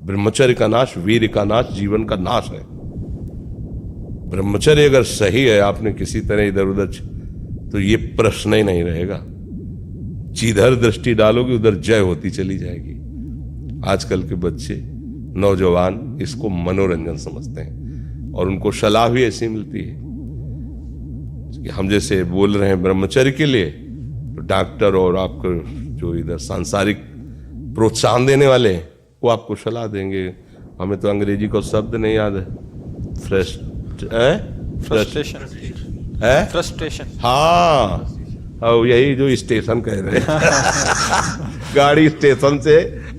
ब्रह्मचर्य का नाश वीर का नाश जीवन का नाश है। ब्रह्मचर्य अगर सही है, आपने किसी तरह इधर उधर तो ये प्रश्न ही नहीं रहेगा। जिधर दृष्टि डालोगे उधर जय होती चली जाएगी। आजकल के बच्चे नौजवान इसको मनोरंजन समझते हैं और उनको सलाह भी ऐसी मिलती है कि हम जैसे बोल रहे हैं ब्रह्मचर्य के लिए, तो डॉक्टर और आपको जो इधर सांसारिक प्रोत्साहन देने वाले हैं वो आपको सलाह देंगे। हमें तो अंग्रेजी को शब्द नहीं याद है, फ्रस्ट्रेशन। हाँ, यही जो स्टेशन कह रहे हैं गाड़ी स्टेशन से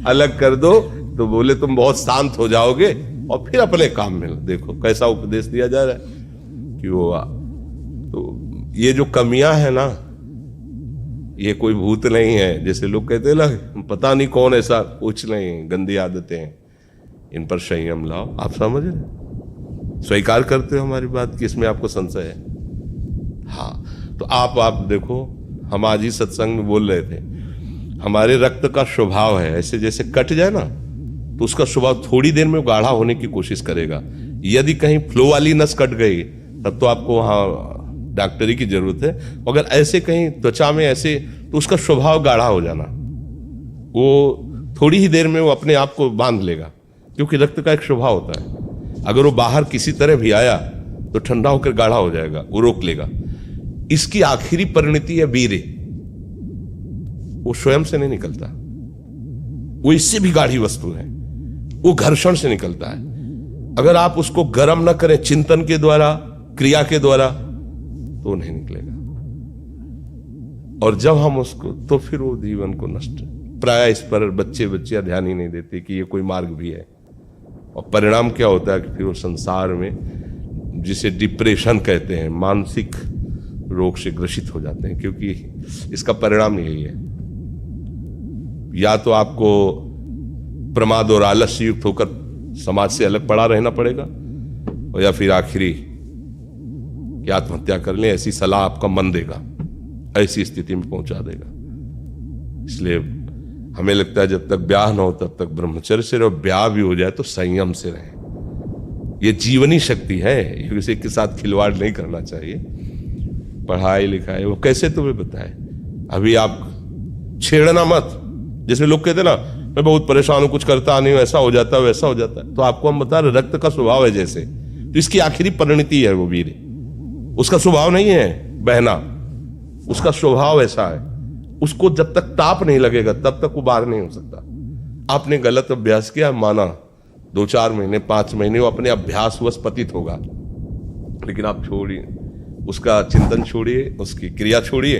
अलग कर दो तो बोले तुम बहुत शांत हो जाओगे और फिर अपने काम में देखो कैसा उपदेश दिया जा रहा है कि वो तो ये जो कमियां है ना, ये कोई भूत नहीं है जैसे लोग कहते हैं ना, पता नहीं कौन, ऐसा कुछ नहीं, गंदी आदतें हैं, इन पर संयम लाओ। आप समझ रहे, स्वीकार करते हो हमारी बात कि इसमें आपको संशय है? हाँ, तो आप देखो, हम आज ही सत्संग में बोल रहे थे, हमारे रक्त का स्वभाव है ऐसे, जैसे कट जाए ना तो उसका स्वभाव थोड़ी देर में गाढ़ा होने की कोशिश करेगा। यदि कहीं फ्लो वाली नस कट गई तब तो आपको वहां डॉक्टरी की जरूरत है। अगर ऐसे कहीं त्वचा में ऐसे, तो उसका स्वभाव गाढ़ा हो जाना, वो थोड़ी ही देर में वो अपने आप को बांध लेगा, क्योंकि रक्त का एक स्वभाव होता है। अगर वो बाहर किसी तरह भी आया तो ठंडा होकर गाढ़ा हो जाएगा, वो रोक लेगा। इसकी आखिरी परिणति है वीर्य, वो स्वयं से नहीं निकलता, वो इससे भी गाढ़ी वस्तु है, वो घर्षण से निकलता है। अगर आप उसको गर्म न करें चिंतन के द्वारा, क्रिया के द्वारा, तो नहीं निकलेगा। और जब हम उसको, तो फिर वो जीवन को नष्ट, प्राय इस पर बच्चे ध्यान ही नहीं देते कि ये कोई मार्ग भी है। और परिणाम क्या होता है कि फिर वो संसार में, जिसे डिप्रेशन कहते हैं, मानसिक रोग से ग्रसित हो जाते हैं, क्योंकि इसका परिणाम यही है। या तो आपको प्रमाद और आलस्य युक्त होकर समाज से अलग पड़ा रहना पड़ेगा, और या फिर आखिरी कि आत्महत्या कर लें, ऐसी सलाह आपका मन देगा, ऐसी स्थिति में पहुंचा देगा। इसलिए हमें लगता है जब तक ब्याह न हो तब तक ब्रह्मचर्य से रहो, ब्याह भी हो जाए तो संयम से रहे। ये जीवनी शक्ति है, किसी के साथ खिलवाड़ नहीं करना चाहिए। पढ़ाई लिखाई वो कैसे तुम्हें बताए, अभी आप छेड़ना मत। जैसे लोग कहते ना, मैं बहुत परेशान हूं, कुछ करता नहीं हूं, ऐसा हो जाता है वैसा हो जाता है, तो आपको हम बता रहे रक्त का स्वभाव है जैसे, तो इसकी आखिरी परिणति है वो वीर। उसका स्वभाव नहीं है बहना, उसका स्वभाव ऐसा है, उसको जब तक ताप नहीं लगेगा तब तक वो बाहर नहीं हो सकता। आपने गलत अभ्यास किया, माना 2-4 महीने 5 महीने वो अपने अभ्यासवश पतित होगा, लेकिन आप छोड़िए, उसका चिंतन छोड़िए, उसकी क्रिया छोड़िए,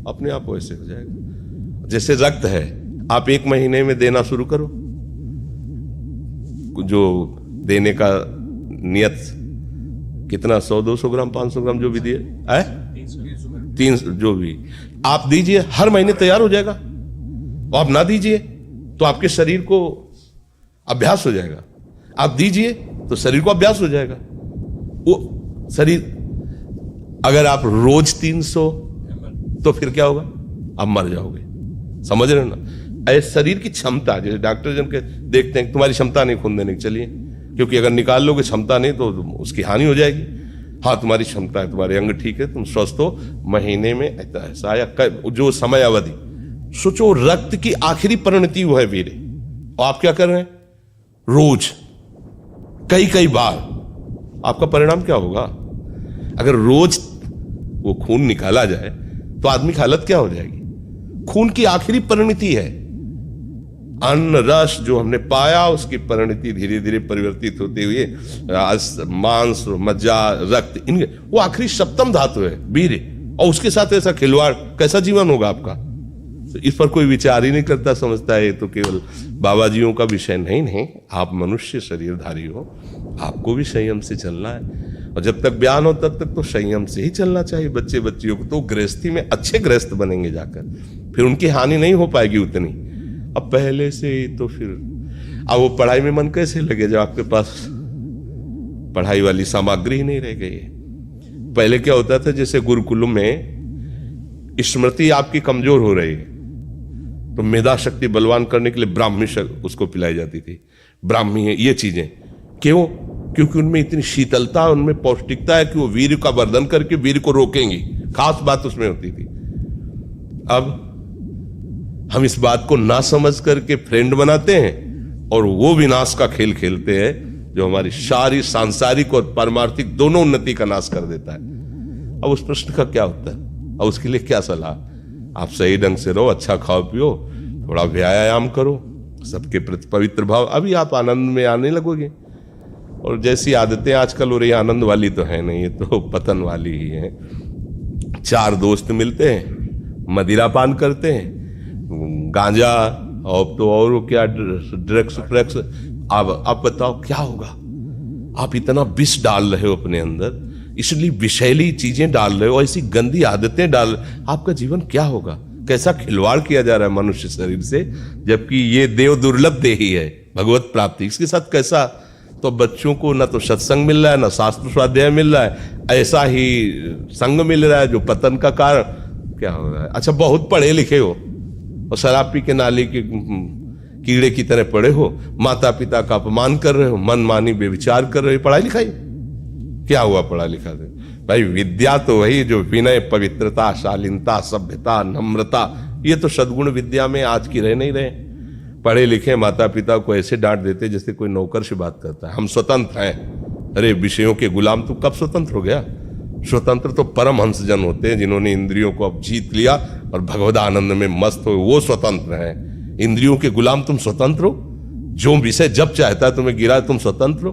अपने आप वैसे हो जाएगा। जैसे रक्त है, आप 1 महीने में देना शुरू करो, जो देने का नियत कितना, 100-200 ग्राम 500 ग्राम जो भी दिए, 300 जो भी आप दीजिए, हर महीने तैयार हो जाएगा। और आप ना दीजिए तो आपके शरीर को अभ्यास हो जाएगा, आप दीजिए तो शरीर को अभ्यास हो जाएगा। वो शरीर, अगर आप रोज 300 तो फिर क्या होगा, आप मर जाओगे। समझ रहे हो ना, ऐसे शरीर की क्षमता, जैसे डॉक्टर जन के देखते हैं तुम्हारी क्षमता नहीं खून देने की, चलिए, क्योंकि अगर निकाल लोगे क्षमता नहीं तो उसकी हानि हो जाएगी। हाँ, तुम्हारी क्षमता है, तुम्हारे अंग ठीक है, तुम स्वस्थ हो, महीने में ऐसा या जो समय अवधि सोचो, रक्त की आखिरी परिणति वो है वीर। और आप क्या कर रहे हैं, रोज कई बार, आपका परिणाम क्या होगा? अगर रोज वो खून निकाला जाए तो आदमी की हालत क्या हो जाएगी? खून की आखिरी परिणति है, अन्न रस जो हमने पाया उसकी परिणति धीरे धीरे परिवर्तित होते हुए मांस, मज्जा, रक्त, इनके वो आखिरी सप्तम धातु है वीर। और उसके साथ ऐसा खिलवाड़, कैसा जीवन होगा आपका? तो इस पर कोई विचार ही नहीं करता, समझता है ये तो केवल बाबा जियों का विषय। नहीं, आप मनुष्य शरीरधारी हो, आपको भी संयम से चलना है। और जब तक ब्याह हो तब तक तो संयम से ही चलना चाहिए। बच्चियों को तो गृहस्थी में अच्छे गृहस्थ बनेंगे जाकर, फिर उनकी हानि नहीं हो पाएगी उतनी। अब पहले से ही तो फिर अब वो पढ़ाई में मन कैसे लगे जब आपके पास पढ़ाई वाली सामग्री ही नहीं रह गई है। पहले क्या होता था, जैसे गुरुकुल में स्मृति आपकी कमजोर हो रही है, तो मेधा शक्ति बलवान करने के लिए ब्राह्मी उसको पिलाई जाती थी, ब्राह्मी है, ये चीजें क्यों? क्योंकि उनमें इतनी शीतलता, उनमें पौष्टिकता है कि वो वीर का वर्धन करके वीर को रोकेंगी, खास बात उसमें होती थी। अब हम इस बात को ना समझ करके फ्रेंड बनाते हैं और वो विनाश का खेल खेलते हैं जो हमारी सारी सांसारिक और पारमार्थिक दोनों उन्नति का नाश कर देता है। अब उस प्रश्न का क्या उत्तर और उसके लिए क्या सलाह? आप सही ढंग से रहो, अच्छा खाओ पियो, थोड़ा व्यायाम करो, सबके प्रति पवित्र भाव, अभी आप आनंद में आने लगोगे। और जैसी आदतें आजकल हो रही, आनंद वाली तो है नहीं, ये तो पतन वाली ही है। 4 दोस्त मिलते हैं, मदिरा पान करते हैं, गांजा और तो और क्या ड्रग्स। अब बताओ क्या होगा? आप इतना विष डाल रहे हो अपने अंदर, इसलिए विषैली चीजें डाल रहे हो, ऐसी गंदी आदतें डाल, आपका जीवन क्या होगा? कैसा खिलवाड़ किया जा रहा है मनुष्य शरीर से, जबकि ये देव दुर्लभ देही है भगवत प्राप्ति, इसके साथ कैसा? तो बच्चों को ना तो सत्संग मिल रहा है, ना शास्त्र स्वाध्याय मिल रहा है, ऐसा ही संग मिल रहा है जो पतन का कारण क्या हो रहा है। अच्छा, बहुत पढ़े लिखे हो और शराब पी के नाली के कीड़े की तरह पड़े हो, माता पिता का अपमान कर रहे हो, मनमानी बेविचार कर रहे हो, पढ़ाई लिखाई क्या हुआ? पढ़ा लिखा दे भाई, विद्या तो वही जो विनय, पवित्रता, शालीनता, सभ्यता, नम्रता, ये तो सद्गुण विद्या में आज की रह नहीं रहे। पढ़े लिखे माता पिता को ऐसे डांट देते जैसे कोई नौकर से बात करता है, हम स्वतंत्र हैं। अरे विषयों के गुलाम तू कब स्वतंत्र हो गया? स्वतंत्र तो परमहंस जन होते हैं जिन्होंने इंद्रियों को अब जीत लिया और भगवद आनंद में मस्त हो, वो स्वतंत्र हैं। इंद्रियों के गुलाम तुम स्वतंत्र हो? जो विषय जब चाहता है तुम्हें गिरा, तुम स्वतंत्र हो?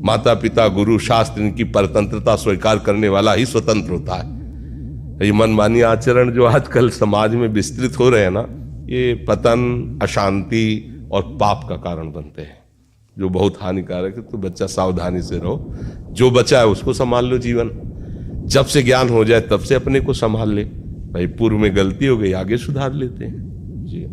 माता पिता, गुरु, शास्त्र, इनकी परतंत्रता स्वीकार करने वाला ही स्वतंत्र होता है। ये मनमानी आचरण जो आजकल समाज में विस्तृत हो रहे हैं ना, ये पतन, अशांति और पाप का कारण बनते हैं, जो बहुत हानिकारक है। तो बच्चा सावधानी से रहो, जो बचा है उसको संभाल लो। जीवन जब से ज्ञान हो जाए तब से अपने को संभाल ले भाई, पूर्व में गलती हो गई, आगे सुधार लेते हैं। जी।